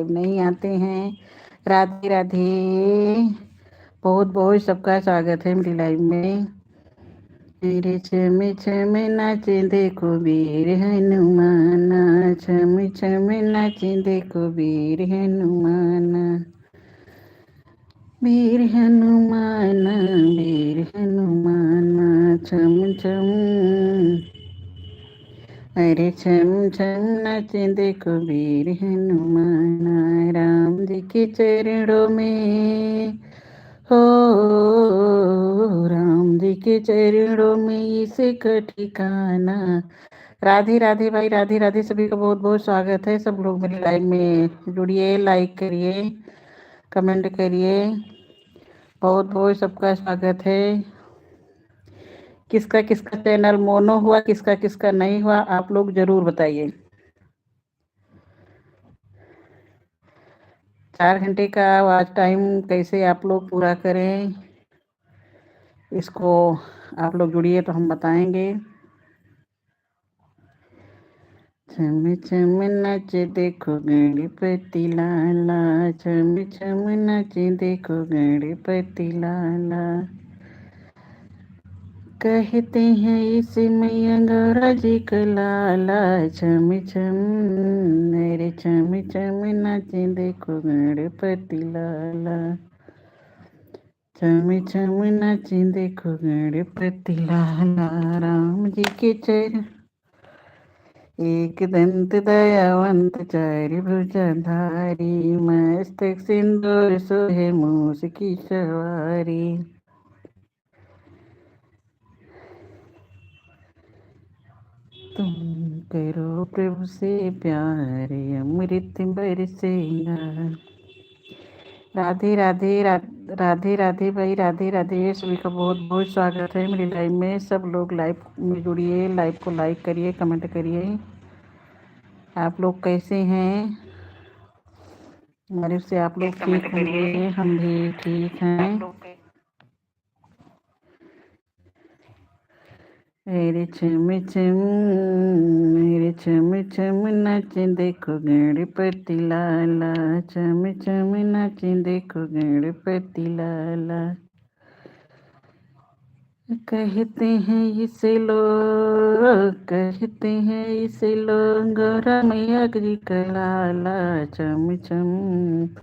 नहीं आते हैं। राधे राधे। बहुत बहुत सबका स्वागत है मेरी लाइव में। मेरे छम छम नाचे देखो वीर हनुमान, छम छम नाचे देखो वीर हनुमान, वीर हनुमान, वीर हनुमान, छम छम। अरे छम छम नाचे देखो वीर हनुमान, राम जी के चरणों में हो, राम जी के चरणों में इसका ठिकाना। राधे राधे भाई, राधे राधे। सभी का बहुत बहुत स्वागत है। सब लोग मेरी लाइव में जुड़िए, लाइक करिए, कमेंट करिए। बहुत बहुत सबका स्वागत है। किसका किसका चैनल मोनो हुआ, किसका किसका नहीं हुआ, आप लोग जरूर बताइए। 4 घंटे का वॉच टाइम कैसे आप लोग पूरा करें, इसको आप लोग जुड़िए तो हम बताएंगे। छम छम नाचे देखो गणपति लाला, छम छम नाचे देखो गणपति लाला, कहते हैं इसमें गौरा जी का लाला, छम छम। मेरे छम छम नाचे देखो गणपति लाला, छम छम नाचे देखो गणपति लाला, राम जी के चरण एक दंत दयावंत चारि भुजधारी, मस्तक सिंदूर सोहे मूस की सवारी। तुम करो प्रभु से प्यार, अमृत बरसेगा। राधे राधे राधे राधे भाई, राधे राधे। सभी का बहुत बहुत स्वागत है मेरी लाइव में। सब लोग लाइव में जुड़िए, लाइव को लाइक करिए, कमेंट करिए। आप लोग कैसे हैं? हमारे से आप लोग ठीक होंगे, हम भी ठीक हैं। मेरे छम छम, मेरे छम छम नाचे देखो गणपति लाला, छम छम नाचे देखो गणपति लाला, कहते हैं इसे लोग, कहते हैं इसे लोग गौरा मैया जी का लाला, छम छम।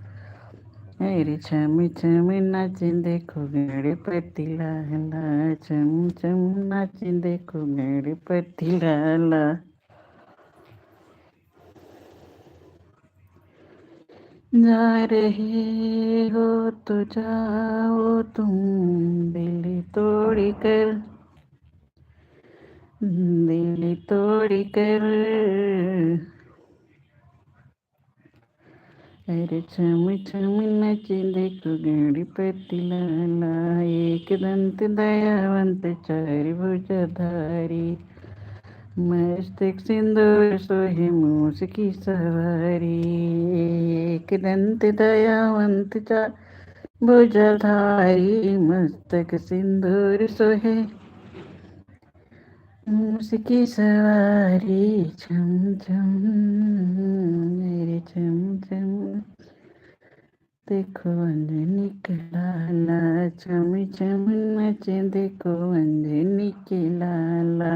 मेरे छम छम नाचे देखो गणपति लाला, छम छम नाचे देखो गणपति लाला। जा रहे हो तो जाओ तुम दिल तोड़ कर, दिल तोड़ कर। अरे छम छम नाचे देखो गणपति लाला, एक दंत दयावंत चारि भुजधारी, मस्तक सिंदूर सोहे मूस की सवारी, एक दंत दयावंत चारि भुजधारी, मस्तक सिंदूर सोहे मूस की सवारी, छम छम। मेरे छम छम देखो अंजनी के लाला, छम छम नाचे देखो अंजनी के लाला,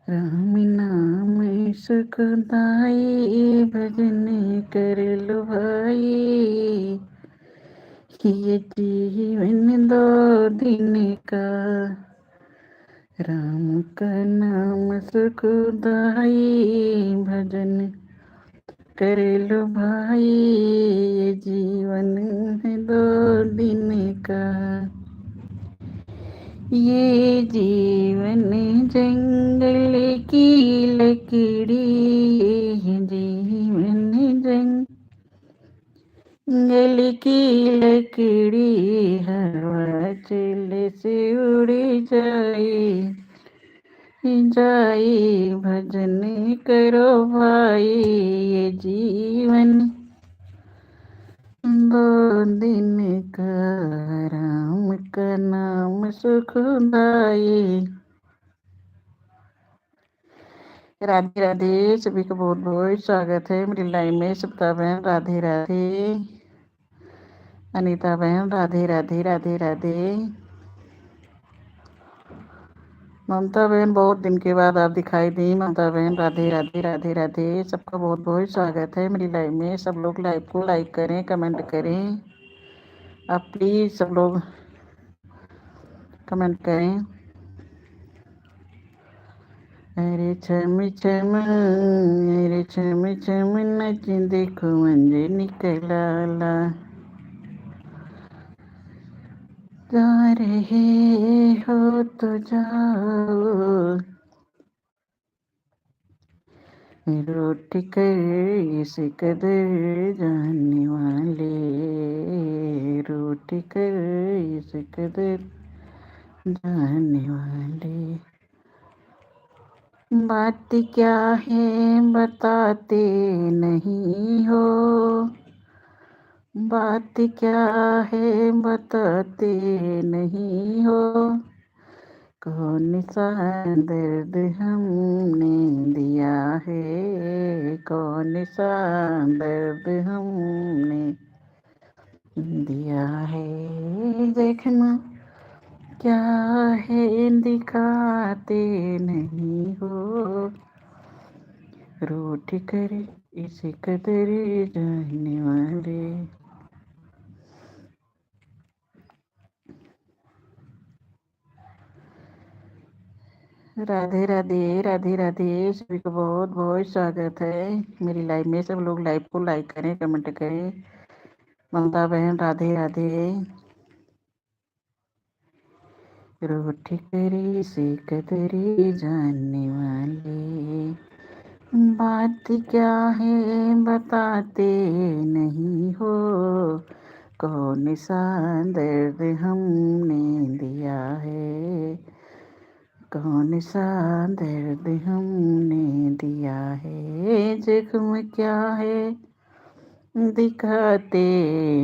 राम नाम सुखदाई, भजन कर लो भाई, ये जीवन 2 दिन का, राम का नाम सुखदाई, भजन कर लो भाई, ये जीवन है 2 दिन का, ये जीवन जंगल की लकड़ी, ये जीवन जंगल की लकड़ी, हवा चले से उड़ जाए, जाए भजन करो भाई, ये जीवन 2 दिन का, राम का नाम सुखदाई, राधे राधे, सभी का बहुत बहुत स्वागत है मेरी लाइव में। सबका बहन राधे राधे, अनीता बहन राधे राधे राधे राधे, ममता बहन बहुत दिन के बाद आप दिखाई दी। ममता बहन राधे राधे राधे राधे, सबका बहुत बहुत स्वागत है मेरी लाइव में। सब लोग लाइव को लाइक करें, कमेंट करें, आप प्लीज सब लोग कमेंट करें। अरे छम छम, अरे छम छम नच देखो मंजे निकला ला, जा रहे हो तो जाओ, रोटी कर इस कदर जानने वाले, रोटी कर इस कदर जानने वाले। बात क्या है बताते नहीं हो, बात क्या है बताते नहीं हो, कौन सा दर्द हमने दिया है, कौन सा दर्द हमने दिया है, देखना क्या है दिखाते नहीं हो, रूठ कर इस कदर जाने वाले। राधे राधे राधे राधे, सभी को बहुत बहुत स्वागत है मेरी लाइव में। सब लोग लाइव को लाइक करें, कमेंट करें। ममता बहन राधे राधे, रूठ करी से कदरी जानने वाले, बात क्या है बताते नहीं हो, कौन सा दर्द हमने दिया है, कौन सा दर्द हमने दिया है, जख्म क्या है दिखाते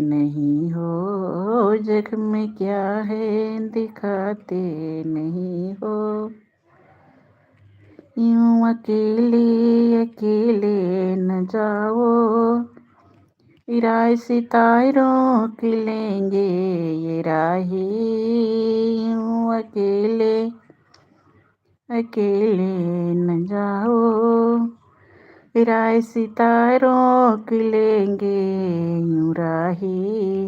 नहीं हो, जख्म क्या है दिखाते नहीं हो, यूं अकेले अकेले न जाओ, राह सितारों की लेंगे ये राही, यूं अकेले अकेले न जाओ, राह सितारों की लेंगे यूं राही,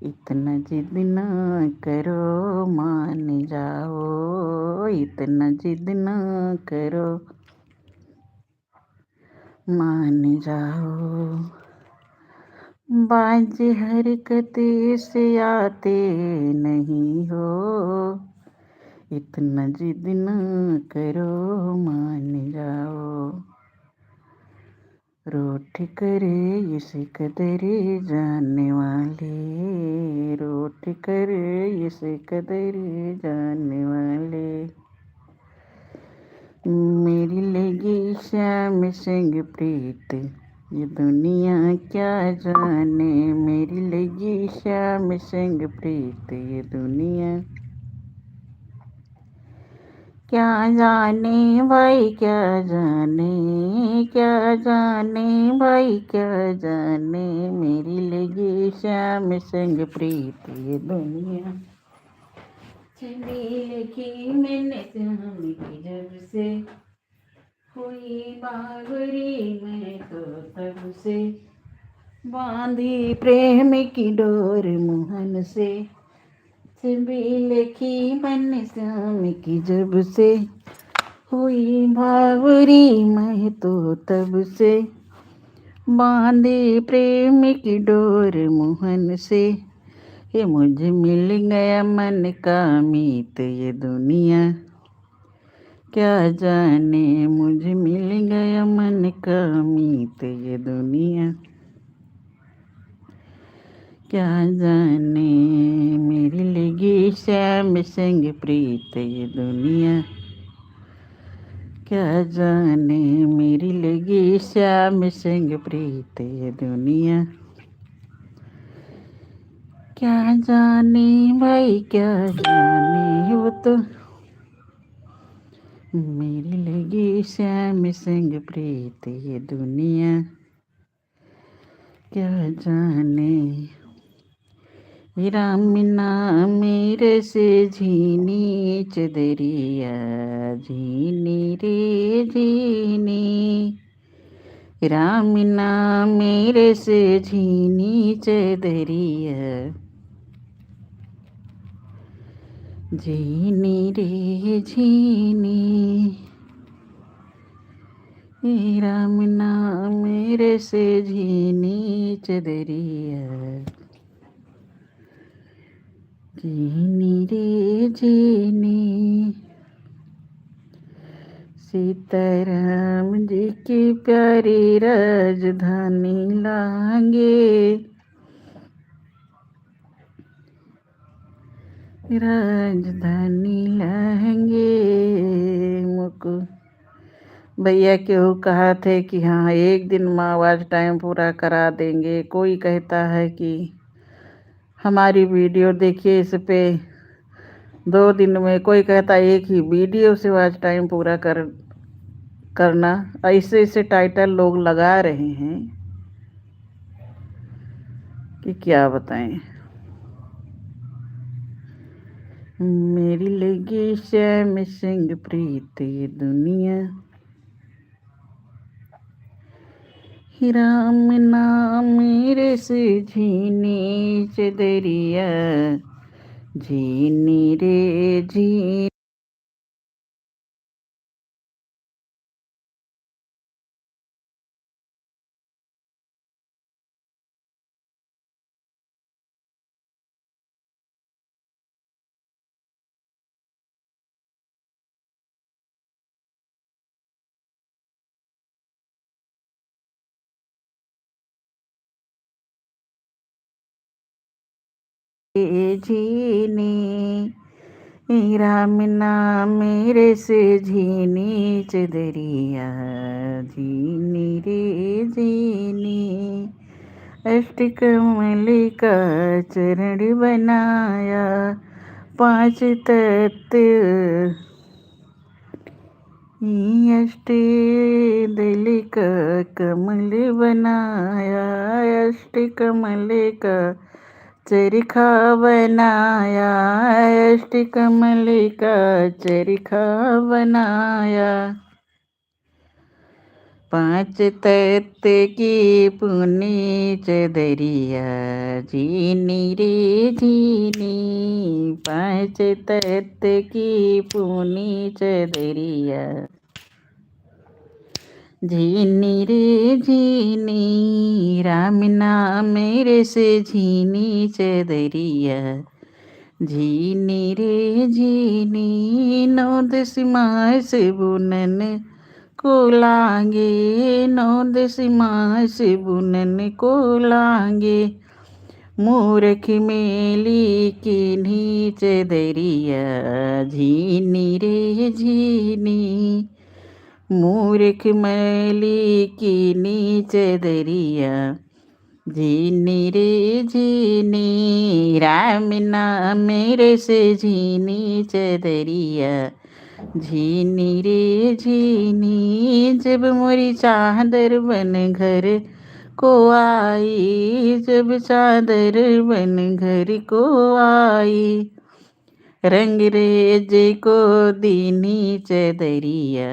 इतना जिद न करो मान जाओ, इतना जिद न करो मान जाओ, बाज हरकत से आते नहीं हो, इतना जिद न करो मान जाओ, रूठ करे इस कदर जानने वाले, रूठ करे इस कदर जानने वाले, मेरी लगी श्याम संग प्रीत ये दुनिया क्या जाने, मेरी लगी श्याम संग प्रीत ये दुनिया क्या जाने भाई, क्या जाने, क्या जाने भाई, क्या जाने, मेरी लगी श्याम संग प्रीत ये दुनिया, छवि लिखी मैंने श्याम की जब से, हुई बावरी मैं तो तब से, बांधी प्रेम की डोर मोहन से, छवि लिखी मैंने श्याम की जब से, हुई बावरी मैं तो तब से, बांधे प्रेम की डोर मोहन से, ये मुझे मिल गया मन का मीत ये दुनिया क्या जाने, मुझे मिल गया मन का मीत ये दुनिया क्या जाने, मेरी लगी श्याम संग प्रीत ये दुनिया क्या जाने, मेरी लगी श्याम संग प्रीत ये दुनिया क्या जाने भाई, क्या जाने, वो तो मेरी लगी श्याम संग प्रीत ये दुनिया क्या जाने। राम नाम रस झीनी चदरिया झीनी रे झीनी। राम नाम रस झीनी चदरिया झीनी रे झीनी। राम नाम रस झीनी चदरिया झीनी रे झीनी। सीताराम जी की प्यारी राजधानी लांगे राजधानी लाएंगे। मुझको भैया क्यों कहा थे कि हाँ एक दिन माँ आज टाइम पूरा करा देंगे। कोई कहता है कि हमारी वीडियो देखिए इस पे 2 दिन में, कोई कहता है एक ही वीडियो से आज टाइम पूरा करना। ऐसे ऐसे टाइटल लोग लगा रहे हैं कि क्या बताएं। मेरी लगी श्याम संग प्रीत ये दुनिया राम नाम रस झीनी चदरिया झीनी रे झीनी। राम नाम रस झीनी चदरिया झीनी रे झीनी। अष्टकमल का चरण बनाया 5 तत्व अष्टदल का कमल बनाया। अष्टकमल का चरखा बनाया अष्टकमल का चरखा बनाया। 5 तत्व की पुनी चदरिया झीनी रे झीनी। 5 तत्व की पुनी चदरिया झीनी रे झीनी। राम नाम रस झीनी चदरिया झीनी रे झीनी। 9 10 मास बुनन को लांगे 9 10 मास बुनन को लांगे। मूर्ख मेली किन्हीं चदरिया झीनी रे झीनी। मूर्ख मैली किन्हीं चदरिया झीनी रे झीनी। राम नाम रस झीनी चदरिया झीनी रे झीनी। जब मोरी चादर बन घर को आई जब चादर बन घर को आई। रंग रेज को दीनी चदरिया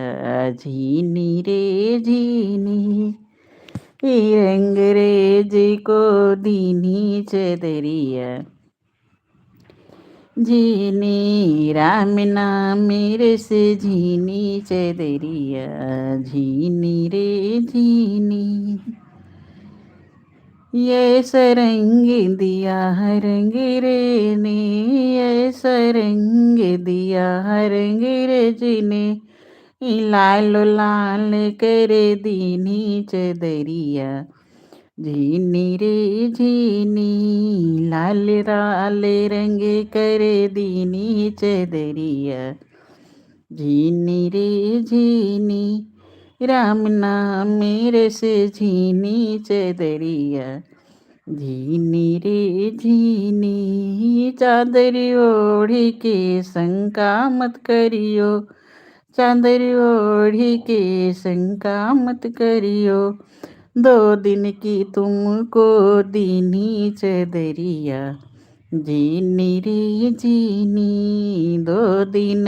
झीनी रे झीनी। रंग रेज को दीनी चदरिया झीनी। राम नाम रस झीनी चदरिया झीनी रे झीनी। ये सरंग दिया रंग रे ने ये सरंग दिया रंग रे जिने। लाल लाल करे दीनी चदरिया झीनी रे झीनी। लाल लाल रंग करे दीनी चदरिया झीनी रे झीनी। राम नाम रस झीनी चदरिया झीनी रे झीनी। चादर ओढ़ के शंका मत करियो चादर ओढ़ी के शंका मत करियो, 2 दिन की तुमको दीनी चदरिया, जीनी रे जीनी 2 दिन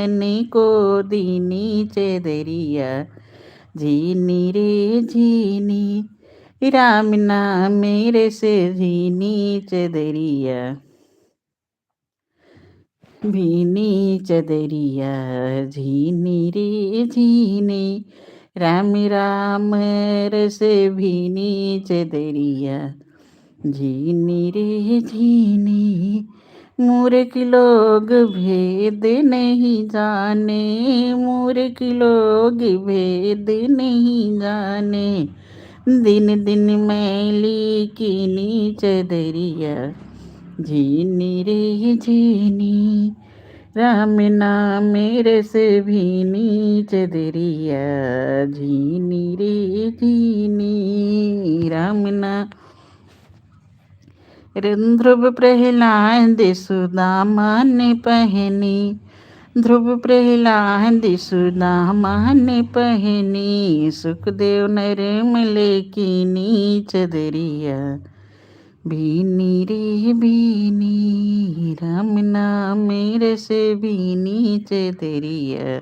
को दीनी चदरिया, जीनी रे जीनी राम नाम मेरे से जीनी चदरिया, भीनी चदरिया झीनी रे झीनी, राम राम रस भीनी चदरिया, झीनी रे झीनी। मूर्ख लोग भेद नहीं जाने, मूर्ख लोग भेद नहीं जाने, दिन दिन मैली कीनी चदरिया, झीनी रे झीनी राम नाम मेरे से भीनी चदरिया, झीनी रे झीनी राम नाम। ध्रुव प्रहलाद सुदामा ने पहनी, ध्रुव प्रहलाद सुदामा ने पहनी, सुखदेव नरमल कीनी चदरिया, भीनी रे भीनी राम नाम मेरे से भीनी चदरिया,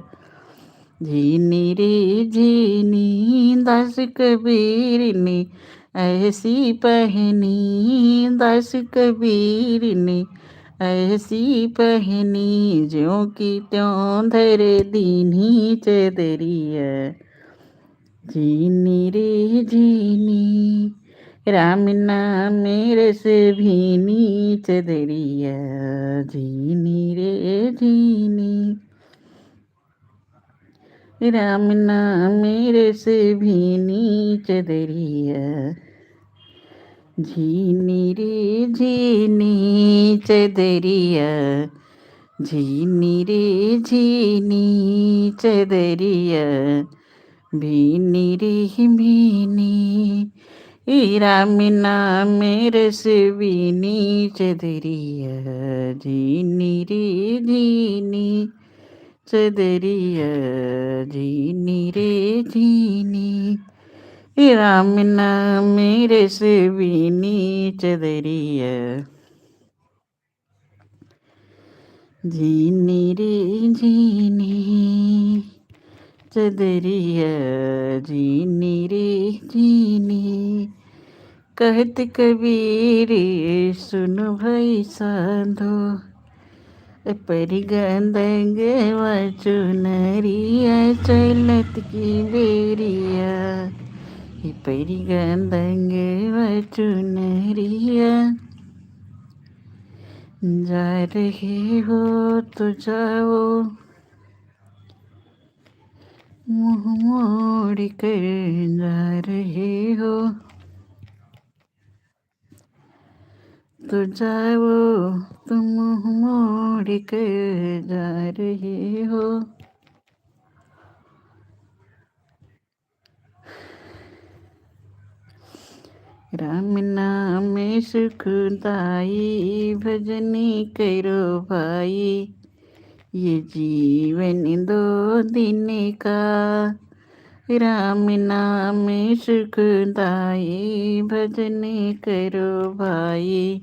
झीनी रे झीनी दास कबीर ने ऐसी पहनी, दास कबीर ने ऐसी पहनी, ज्यों की त्यों धर दीनी चदरिया, झीनी रे झीनी राम नाम मेरे से भीनी चदरिया, झीनी रे झीनी राम नाम मेरे से भीनी चदरिया, झीनी रे झीनी चदरिया, झीनी रे झीनी चदरिया, भीनी रे भीनी राम नाम मेरे से भीनी चदरिया, झीनी रे झीनी चदरिया, झीनी रे झीनी राम नाम मेरे से भीनी चदरिया, झीनी रे झीनी चदरिया, झीनी रे झीनी। कहत कबीर सुन भई साधो, परिगंदंग चुनरिया चलत की बेरिया, परिगंदंग चुनरिया, जा रहे हो तो जाओ मुँह मोड़ कर, जा रहे हो तो जाओ तुम मुँह मोड़ कर, जा रहे हो। राम नाम सुखदाई भजनी करो भाई, ये जीवन 2 दिन का, राम नाम सुखदाई भजन करो भाई,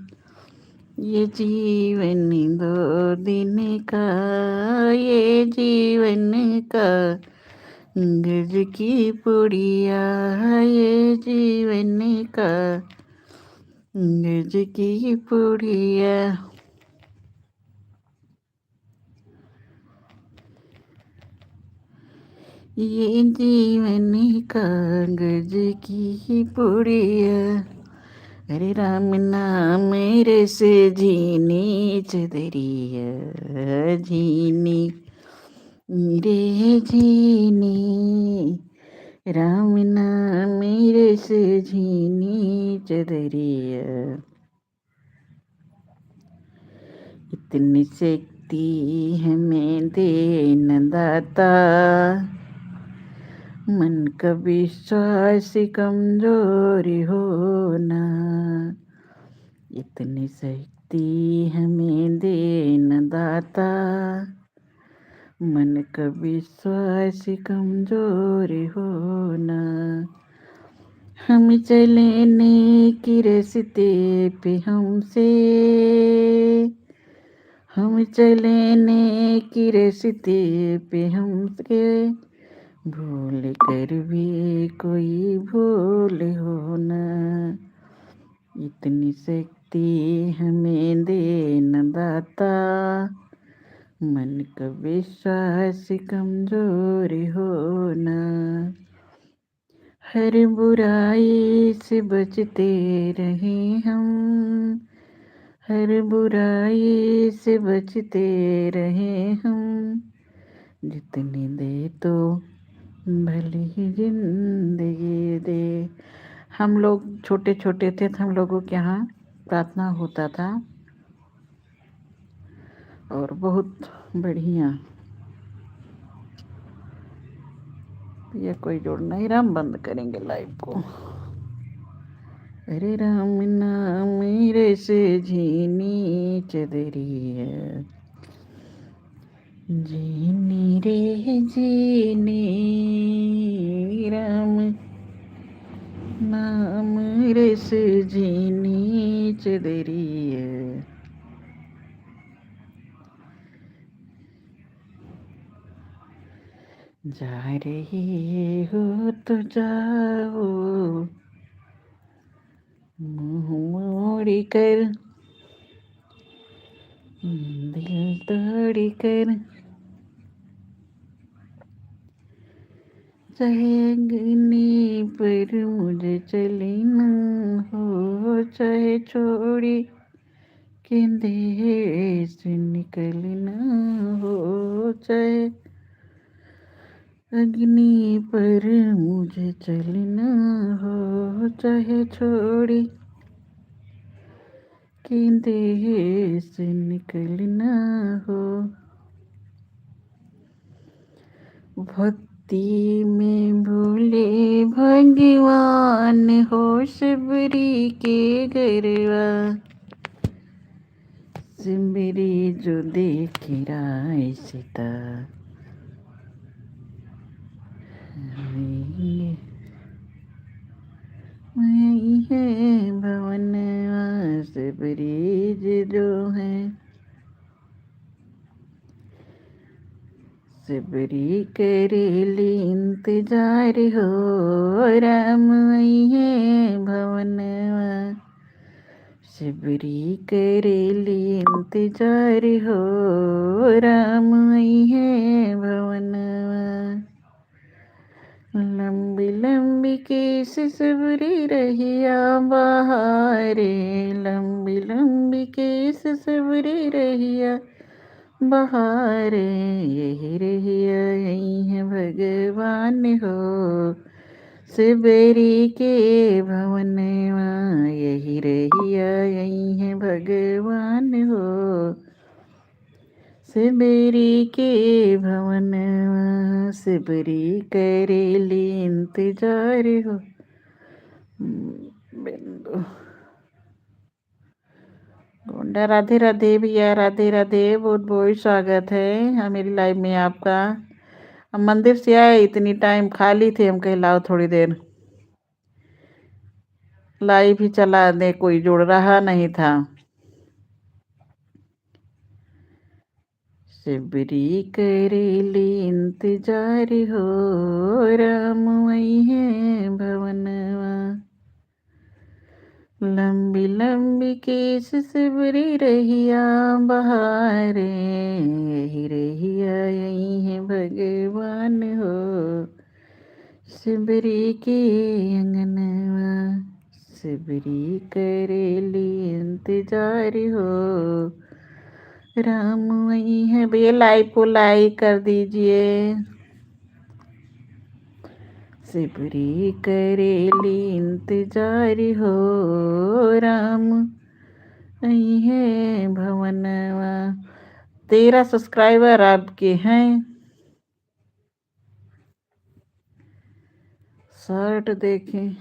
ये जीवन 2 दिन का, ये जीवन का गज की पुड़िया, ये जीवन का गज की पुड़िया, ये जीवन का गज की पुड़िया, अरे राम नाम मेरे से झीनी चदरिया, झीनी रे झीनी राम नाम मेरे से झीनी चदरिया, इतनी शक्ति हमें देन दाता, मन का विश्वास कमजोर होना, इतनी शक्ति हमें देन दाता, मन का विश्वास कमजोर होना, हम चले नेकी रास्ते पे हम चले नेकी रास्ते पे हमसे भूल कर भी कोई भूल होना, इतनी शक्ति हमें देना दाता, मन का विश्वास कमजोर होना, हर बुराई से बचते रहे हम, हर बुराई से बचते रहे हम, जितनी दे तो भली ही जिंदगी दे। हम लोग छोटे छोटे थे तो हम लोगों के यहाँ प्रार्थना होता था और बहुत बढ़िया। ये कोई जोड़ नहीं, राम बंद करेंगे लाइव को। अरे राम नाम मेरे से झीनी चदरी है, जीनी रे जीनी, राम नाम रे से जीनी चदरी है। जा रही हो तो जाओ मुँह मोड़ कर, दिल तोड़ कर, चाहे अग्नि पर मुझे चलना हो, चाहे छोड़ी के देश निकलना हो, चाहे अग्नि पर मुझे चलना हो, चाहे छोड़ी के देश निकलना हो, भक्ति में भोले भगवान हो सबरी के गरवा, सिमरी जो देख राय सीता, मैं है भवन सबरी जो है, सबरी करेली इंतजार हो, राम है भवनवा, सबरी करेली इंतजार हो, राम है भवनवा, लंबी लंबी केस सबरी रहिया बहारे, लंबी लंबी केस सबरी रहिया बहारे, यही रहिया यही है भगवान हो, सबरी के भवनवा, यही रहिया यही है भगवान हो, सबरी के भवनवा, सबरी करेली इंतजार हो। बिंदु गोंडा, राधे राधे भैया, राधे राधे, बहुत बहुत स्वागत है मेरी लाइव में आपका। हम मंदिर से आए, इतनी टाइम खाली थे, हम कहे लाओ थोड़ी देर लाइव ही चला दे, कोई जुड़ रहा नहीं था। सबरी करेली इंतजार हो, राम वही है भवनवा, लंबी लंबी केस सबरी रहिया बहारे, यही रहिया यही है भगवान हो, सबरी के अंगनवा, सबरी करेली इंतजार हो, राम वही है। भैया लाइव को लाइक कर दीजिए। सबरी करेली इंतजार हो, राम वही है भवनवा। 13 सब्सक्राइबर आपके हैं। शर्ट देखें,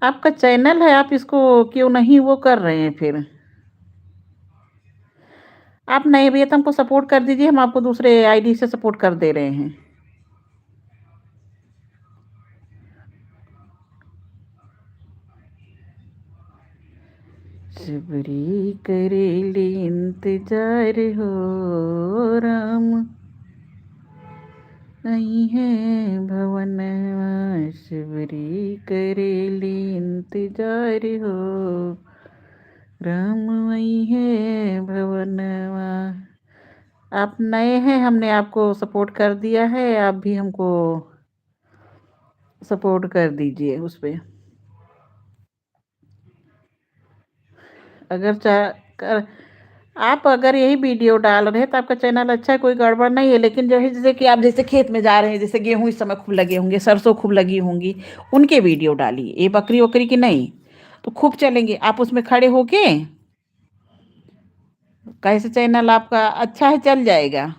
आपका चैनल है, आप इसको क्यों नहीं वो कर रहे हैं फिर? आप नए भैया तो हमको सपोर्ट कर दीजिए, हम आपको दूसरे आईडी से सपोर्ट कर दे रहे हैं। सबरी करेली इंतजार हो राम, आई है भवनवा। सबरी करेली इंतजार हो राम, आई है भवनवा। आप नए हैं, हमने आपको सपोर्ट कर दिया है, आप भी हमको सपोर्ट कर दीजिए उस पे। अगर कर आप अगर यही वीडियो डाल रहे हैं तो आपका चैनल अच्छा है, कोई गड़बड़ नहीं है, लेकिन जो है जैसे कि आप जैसे खेत में जा रहे हैं, जैसे गेहूं इस समय खूब लगे होंगे, सरसों खूब लगी होंगी, उनके वीडियो डालिए, ये बकरी वकरी की नहीं, तो खूब चलेंगे। आप उसमें खड़े होके कैसे चैनल आपका अच्छा है, चल जाएगा।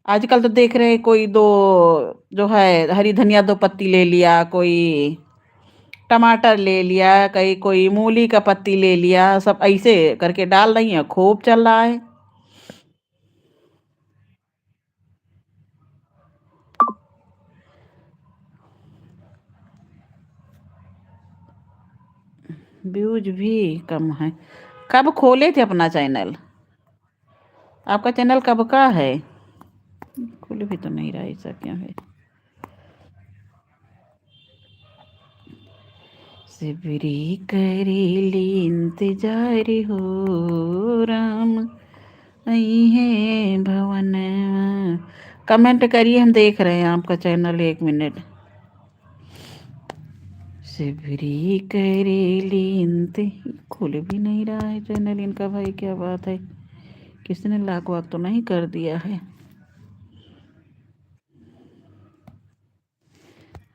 आजकल तो देख रहे हैं कोई दो जो है हरी धनिया 2 पत्ती ले लिया, कोई टमाटर ले लिया, कहीं कोई मूली का पत्ती ले लिया, सब ऐसे करके डाल रही हैं, खूब चल रहा है। व्यूज भी कम है। कब खोले थे अपना चैनल? आपका चैनल कब का है? खोले भी तो नहीं रहा, ऐसा क्या है? सिबरी करेली इंतजार हो राम, आई है भवन। कमेंट करिए, हम देख रहे हैं आपका चैनल, 1 मिनट। सिबरी करेली इंत खोले भी नहीं रहा है चैनल इनका, भाई क्या बात है, किसने लाख वाक तो नहीं कर दिया है?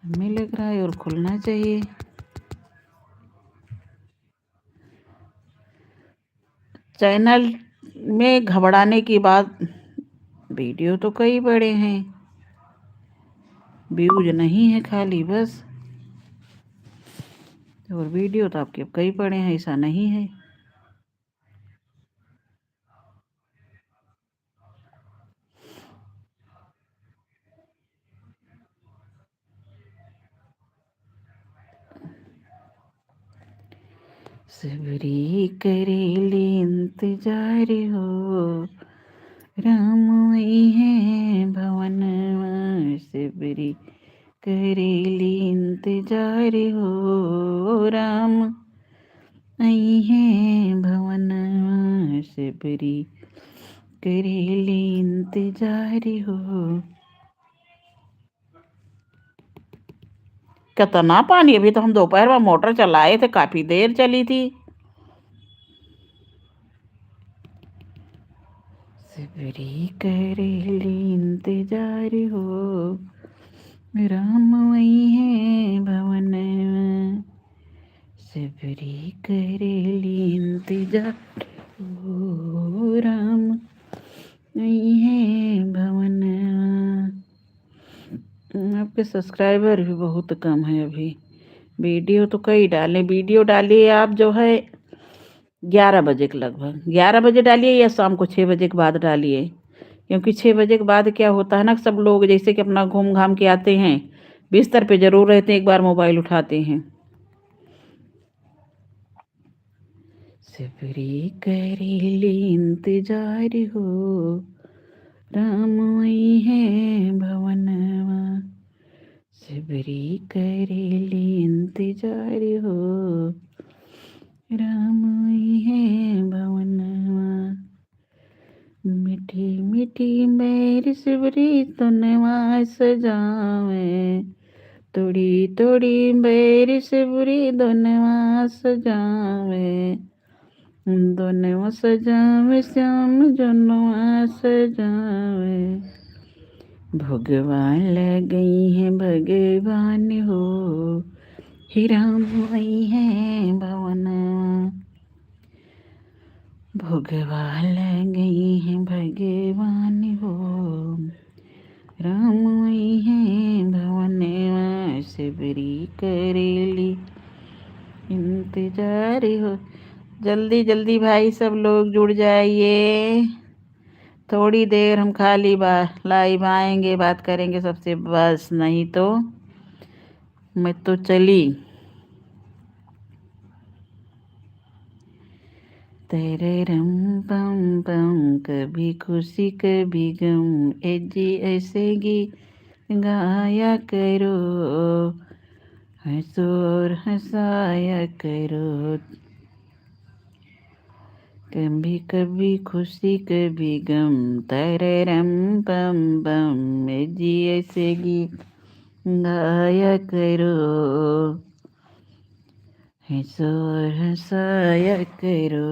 हमें लग रहा है और खुलना चाहिए। चैनल में घबराने की बात, वीडियो तो कई बड़े हैं, व्यूज नहीं है खाली बस, और वीडियो तो आपके कई बड़े हैं, ऐसा नहीं है। सबरी करेली इंतजार हो राम, आई है भवनवा। सबरी करेली इंतजार हो राम, आई है भवनवा। सबरी करेली इंतजार हो। कितना पानी, अभी तो हम दोपहर में मोटर चलाए थे, काफी देर चली थी। सबरी करेली इंतजार हो राम, आई है भवन। सबरी करेली इंतजार हो राम, आई है भवन। आपके सब्सक्राइबर भी बहुत कम है अभी। वीडियो तो कई डाले, वीडियो डालिए आप जो है 11 बजे के लगभग, 11 बजे डालिए या शाम को 6 बजे के बाद डालिए, क्योंकि 6 बजे के बाद क्या होता है ना, सब लोग जैसे कि अपना घूम घाम के आते हैं, बिस्तर पे जरूर रहते हैं, एक बार मोबाइल उठाते हैं। सबरी करेली इंतजार हो राम, आई है भवनवा। सबरी करेली इंतजार हो राम, आई है भवनवा। मीठी मीठी मेरी सबरी तनवा सजावे, तोड़ी तोड़ी मेरी सबरी दोनवा सजावे, दोनवा सजावे श्याम जनवा सजावे। भगवान गई है भगवान हो, ही राम आई है भवन। भगवान गई है भगवान हो, राम आई है भवन। सबरी करेली इंतजार हो। जल्दी जल्दी भाई सब लोग जुड़ जाइए। थोड़ी देर हम खाली लाइव आएंगे, बात करेंगे सबसे, बस नहीं तो मैं तो चली। तेरे रम पम पम, कभी खुशी कभी गम, ए जी ऐसे गीत गाया करो, हंसो और हंसाया करो। कभी कभी खुशी कभी गम, तेरे रम पम पम, ए जी ऐसे गीत गाया करो, हंसो और हंसाया करो।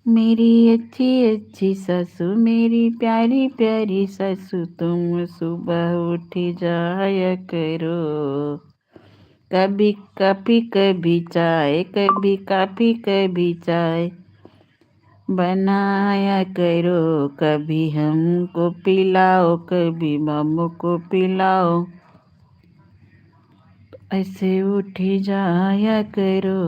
मेरी अच्छी अच्छी सासू, मेरी प्यारी प्यारी सासू, तुम सुबह उठ जाया करो। कभी कॉफी कभी चाय, कभी कॉफी कभी चाय बनाया करो। कभी हमको पिलाओ, कभी मम्मू को पिलाओ, ऐसे उठ जाया करो।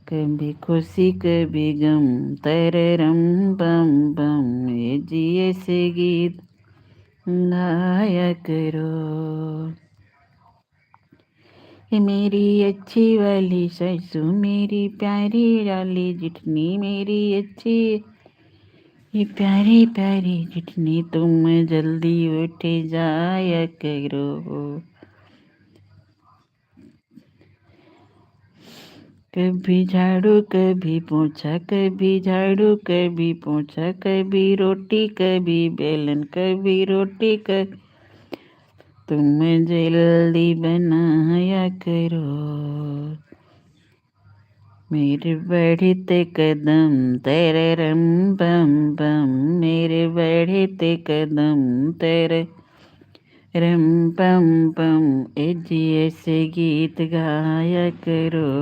कभी खुशी कभी गम, तेरे रम बम बम, ये जी ऐसे गीत गाया करो। ये मेरी अच्छी वाली सासू, मेरी प्यारी वाली जिठनी, मेरी अच्छी ये प्यारी प्यारी जिठनी, तुम जल्दी उठ जाया करो। कभी झाड़ू कभी पोछा, कभी झाड़ू कभी पोछा, कभी रोटी कभी बेलन, कभी रोटी कभी, तुम जल्दी बनाया करो। मेरे बढ़ते कदम, तेरे रम बम बम, मेरे बढ़ते कदम, तेरे रम पम पम, ए जी ऐसे गीत गाया करो।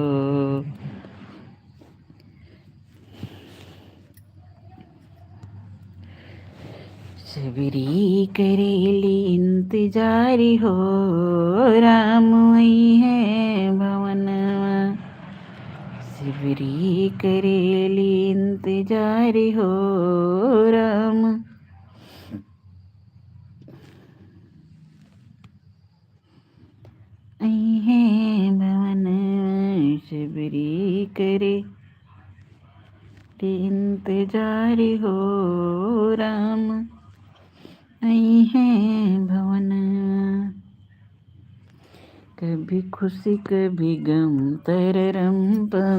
सबरी करेली इंतजारी हो, राम आई है भवनवा। सबरी करेली इंतजारी हो, राम आई है भवनवा। सबरी करे इंतजारी हो, राम आई है भवन। कभी खुशी कभी गम, तेरे रम